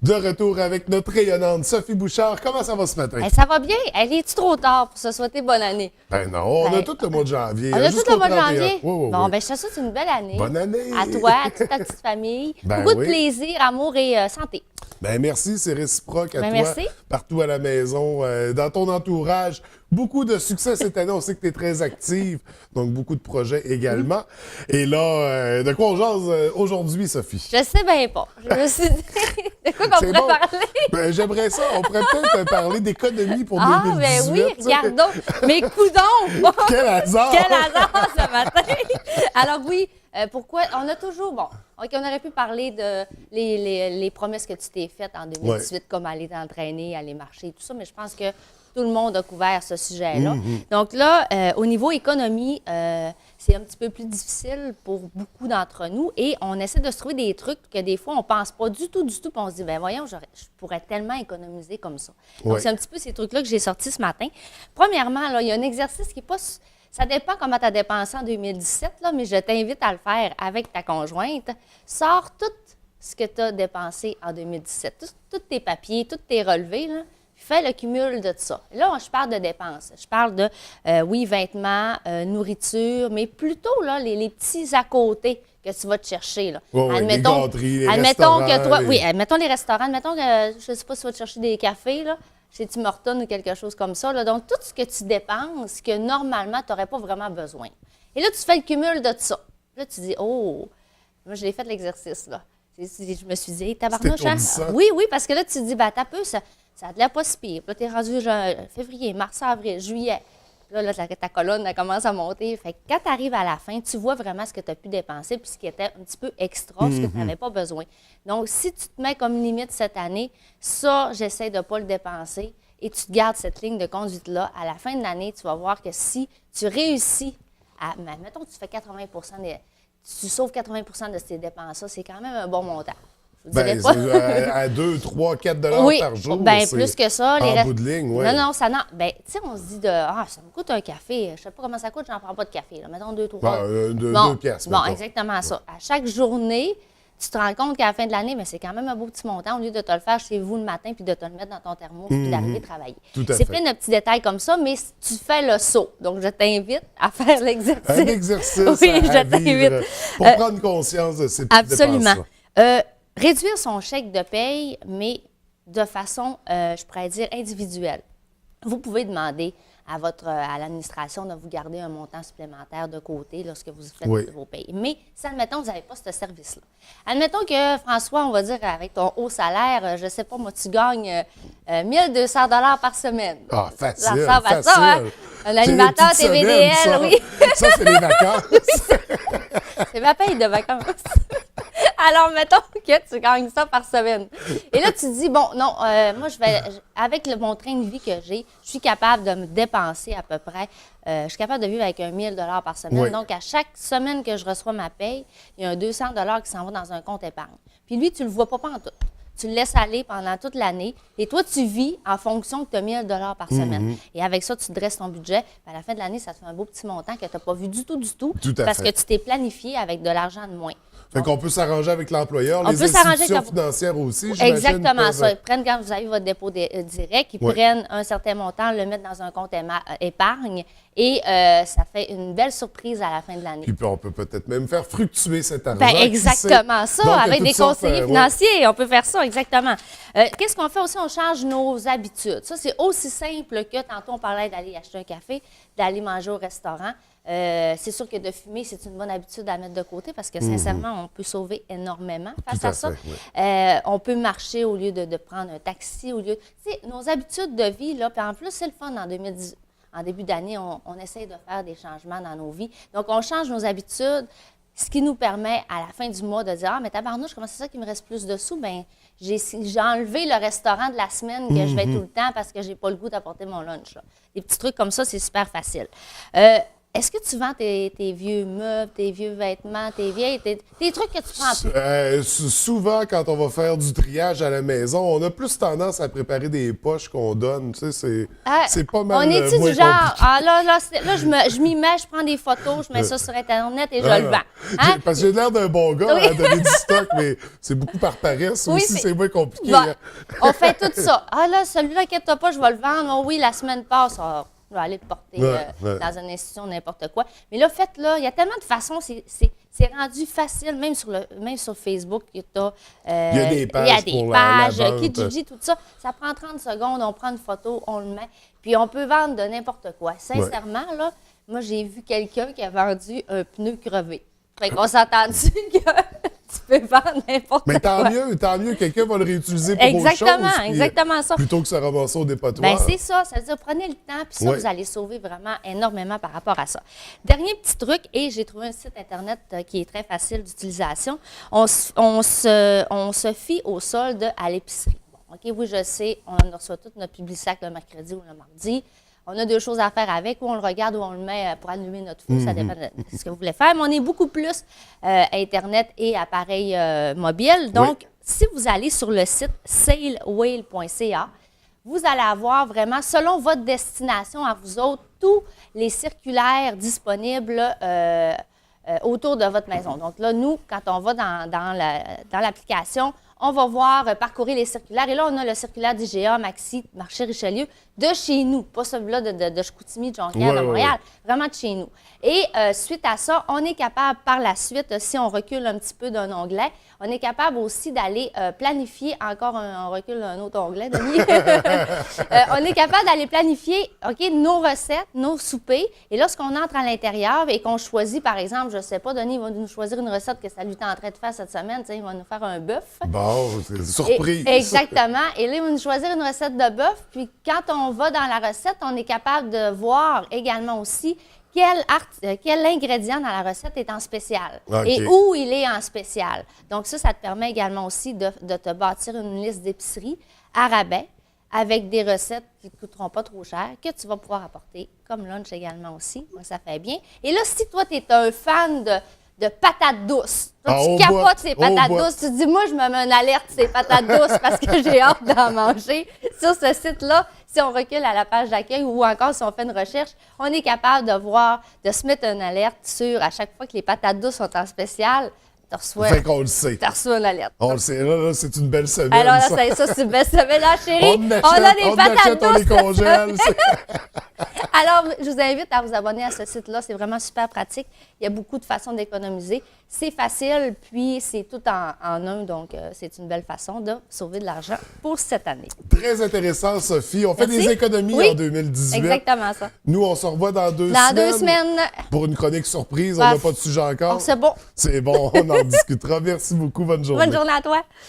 De retour avec notre rayonnante Sophie Bouchard. Comment ça va ce matin? Ça va bien? Elle est-tu trop tard pour se souhaiter bonne année? Ben non, on a tout le mois de janvier. On a tout jusqu'au le mois de 31. janvier? Oui, oui, Bon, oui. ben je te souhaite une belle année. Bonne année! À toi, à toute ta petite famille. Ben Beaucoup oui. de plaisir, amour et santé. Ben merci, c'est réciproque à Ben toi, merci. partout à la maison, dans ton entourage. Beaucoup de succès cette année. On sait que tu es très active, donc beaucoup de projets également. Et là, de quoi on jase aujourd'hui, Sophie? Je sais bien pas. Je me suis dit, de quoi qu'on C'est pourrait bon. parler? Ben, j'aimerais ça. On pourrait peut-être parler d'économie pour Ah, 2018. ben oui, tu sais. regardons. Mais coudons! Quel hasard! Quel hasard ce matin! Alors oui, pourquoi? On a toujours, bon, OK, on aurait pu parler de les promesses que tu t'es faites en 2018, comme aller t'entraîner, aller marcher, tout ça, mais je pense que tout le monde a couvert ce sujet-là. Donc là, au niveau économie, c'est un petit peu plus difficile pour beaucoup d'entre nous et on essaie de se trouver des trucs que des fois, on ne pense pas du tout, puis on se dit, ben voyons, je pourrais tellement économiser comme ça. Donc, Ouais. c'est un petit peu ces trucs-là que j'ai sortis ce matin. Premièrement, là, il y a un exercice qui n'est pas... Ça dépend comment tu as dépensé en 2017, là, mais je t'invite à le faire avec ta conjointe. Sors tout ce que tu as dépensé en 2017, tous tes papiers, tous tes relevés, là. Fais le cumul de tout ça. Là, je parle de dépenses. Je parle de, oui, vêtements, nourriture, mais plutôt là, les petits à côté que tu vas te chercher. Là. Ouais, ouais, les gâteries, les admettons que restaurants, toi, les- oui, admettons les restaurants, admettons que, je ne sais pas si tu vas te chercher des cafés, là, chez Tim Hortons ou quelque chose comme ça. Là. Donc, tout ce que tu dépenses que normalement, tu n'aurais pas vraiment besoin. Et là, tu fais le cumul de tout ça. Là, tu dis, oh, moi, je l'ai fait l'exercice, là. Je me suis dit, hey, tabarnouche, hein? étourdissant. Oui, parce que là, tu te dis, ben, t'as peu, ça a de l'air pas si pire. Puis là, t'es rendu février, mars, avril, juillet. Puis là, ta colonne, elle commence à monter. Fait que quand tu arrives à la fin, tu vois vraiment ce que tu as pu dépenser puis ce qui était un petit peu extra, ce que tu n'avais pas besoin. Donc, si tu te mets comme limite cette année, ça, j'essaie de ne pas le dépenser et tu te gardes cette ligne de conduite-là. À la fin de l'année, tu vas voir que si tu réussis à... Mettons que tu fais 80 tu sauves 80 de tes dépenses, ça, c'est quand même un bon montant. Je vous dirais Ben, pas. c'est à 2, 3, 4 dollars Oui, par jour. ben c'est plus que ça. En bout de ligne, oui. Non, ça non. Ben, tu sais, on se dit ça me coûte un café. Je sais pas comment ça coûte, j'en prends pas de café. Là. Mettons 2, 3. Ben, deux piastres, Bon, mettons. exactement ça. À chaque journée, tu te rends compte qu'à la fin de l'année, mais c'est quand même un beau petit montant au lieu de te le faire chez vous le matin puis de te le mettre dans ton thermos puis d'arriver travailler. Tout à C'est fait. plein de petits détails comme ça, mais tu fais le saut. Donc, je t'invite à faire l'exercice. Un exercice Oui, à je t'invite. vivre pour prendre conscience de ces petites Absolument. dépenses-là. Réduire son chèque de paye, mais de façon, je pourrais dire, individuelle. Vous pouvez demander à l'administration de vous garder un montant supplémentaire de côté lorsque vous faites Oui. vos payes. Mais si, admettons, vous n'avez pas ce service-là. Admettons que, François, on va dire, avec ton haut salaire, je ne sais pas, moi, tu gagnes 1200 $ par semaine. Ah, facile, Ça ressemble à facile. ça, hein? Un animateur C'est les petites TVDL, semaines, ça. oui. Ça, c'est les vacances. C'est ma paye de vacances. Alors, mettons que tu gagnes ça par semaine. Et là, tu te dis, bon, non, moi, avec mon train de vie que j'ai, je suis capable de me dépenser à peu près. Je suis capable de vivre avec 1000 $ par semaine. Oui. Donc, à chaque semaine que je reçois ma paye, il y a un 200 $ qui s'en va dans un compte épargne. Puis lui, tu ne le vois pas pantoute. Tu le laisses aller pendant toute l'année et toi, tu vis en fonction que tu as 1000 $ par semaine. Et avec ça, tu dresses ton budget. Puis à la fin de l'année, ça te fait un beau petit montant que tu n'as pas vu du tout, Tout à parce fait. que tu t'es planifié avec de l'argent de moins. Fait qu'on peut s'arranger avec l'employeur, On les peut s'arranger institutions avec la- financières aussi, j'imagine, Exactement peuvent- ça. Ils prennent quand vous avez votre dépôt direct, ils Oui. prennent un certain montant, le mettent dans un compte épargne et ça fait une belle surprise à la fin de l'année. Puis on peut peut-être même faire fructuer cet argent. Ben, qui sait? exactement ça, Donc, il y a avec toutes des sortes, conseillers ouais. financiers, on peut faire ça, exactement. Qu'est-ce qu'on fait aussi? On change nos habitudes. Ça, c'est aussi simple que, tantôt, on parlait d'aller acheter un café, d'aller manger au restaurant. C'est sûr que de fumer, c'est une bonne habitude à mettre de côté parce que, sincèrement, on peut sauver énormement face Tout à à ça. fait, oui. On peut marcher au lieu de prendre un taxi, au lieu... Tu sais, nos habitudes de vie, là, puis en plus, c'est le fun en 2010. En début d'année, on essaye de faire des changements dans nos vies. Donc, on change nos habitudes, ce qui nous permet, à la fin du mois, de dire « Ah, mais tabarnouche, comment c'est ça qu'il me reste plus de sous? » Bien, j'ai enlevé le restaurant de la semaine que je vais tout le temps parce que j'ai pas le goût d'apporter mon lunch. Là. Des petits trucs comme ça, c'est super facile. est-ce que tu vends tes vieux meubles, tes vieux vêtements, tes trucs que tu prends plus? Souvent, quand on va faire du triage à la maison, on a plus tendance à préparer des poches qu'on donne. Tu sais, c'est pas mal On est-tu moins du genre, compliqué. je m'y mets, je prends des photos, je mets ça sur Internet et je le vends. Hein? Parce que j'ai l'air d'un bon gars Oui. à donner du stock, mais c'est beaucoup par paresse. Oui, aussi, c'est moins compliqué. Bon, hein. on fait tout ça. Ah là, celui-là, inquiète-toi pas, je vais le vendre. Oh oui, la semaine passe. Ah, je vais aller le porter Ouais. dans une institution, n'importe quoi. Mais là, faites-là, il y a tellement de façons, c'est rendu facile, même sur Facebook, il y a des pages il y a des pour la vente. Kijiji, tout ça. Ça prend 30 secondes, on prend une photo, on le met, puis on peut vendre de n'importe quoi. Sincèrement, là, moi, j'ai vu quelqu'un qui a vendu un pneu crevé. Fait qu'on s'entend-tu que tu peux vendre n'importe quoi. Mais tant mieux, quelqu'un va le réutiliser pour autre chose. Puis, Exactement ça. Plutôt que se ramasser au dépotoir. Ben c'est ça, ça veut dire prenez le temps, puis ça, Ouais. vous allez sauver vraiment énormément par rapport à ça. Dernier petit truc, et j'ai trouvé un site Internet qui est très facile d'utilisation. On se fie au solde à l'épicerie. Bon, OK, oui, je sais, on reçoit tout notre Publisac le mercredi ou le mardi. On a deux choses à faire avec, ou on le regarde ou on le met pour allumer notre feu, ça dépend de ce que vous voulez faire. Mais on est beaucoup plus Internet et appareil mobile. Donc, si vous allez sur le site salewhale.ca, vous allez avoir vraiment, selon votre destination à vous autres, tous les circulaires disponibles autour de votre maison. Donc là, nous, quand on va dans l'application, on va voir parcourir les circulaires. Et là, on a le circulaire d'IGA, Maxi, Marché Richelieu, de chez nous. Pas celui-là de Chicoutimi, de Jonquière, de Montréal. Vraiment de chez nous. Et suite à ça, on est capable par la suite, si on recule un petit peu d'un onglet, on est capable aussi d'aller planifier, encore on recule un autre onglet, Denis. On est capable d'aller planifier, OK, nos recettes, nos soupers. Et lorsqu'on entre à l'intérieur et qu'on choisit, par exemple, je ne sais pas, Denis va nous choisir une recette que ça lui tenterait de faire cette semaine. Il va nous faire un bœuf. Bon, c'est surprise. Exactement. Et là, il va nous choisir une recette de bœuf. Puis quand on va dans la recette, on est capable de voir également aussi quel ingrédient dans la recette est en spécial et où il est en spécial. Donc ça te permet également aussi de te bâtir une liste d'épicerie à rabais avec des recettes qui ne coûteront pas trop cher, que tu vas pouvoir apporter comme lunch également aussi. Donc, ça fait bien. Et là, si toi, tu es un fan de patates douces, toi, tu capotes ces patates douces, tu te dis, moi, je me mets une alerte ces patates douces parce que j'ai hâte d'en manger. Sur ce site-là, si on recule à la page d'accueil ou encore si on fait une recherche, on est capable de se mettre une alerte sur, à chaque fois que les patates douces sont en spécial, tu reçois une alerte. On le sait, là, c'est une belle semaine. Alors là, ça. c'est une belle semaine, là, chérie. On a des patates douces. On les congèle. Alors, je vous invite à vous abonner à ce site-là. C'est vraiment super pratique. Il y a beaucoup de façons d'économiser. C'est facile, puis c'est tout en un. Donc, c'est une belle façon de sauver de l'argent pour cette année. Très intéressant, Sophie. On fait des économies en 2018. Exactement ça. Nous, on se revoit dans 2 semaines. Dans 2 semaines. Pour une chronique surprise. On n'a pas de sujet encore. C'est bon. C'est bon, on en discutera. Merci beaucoup. Bonne journée. Bonne journée à toi.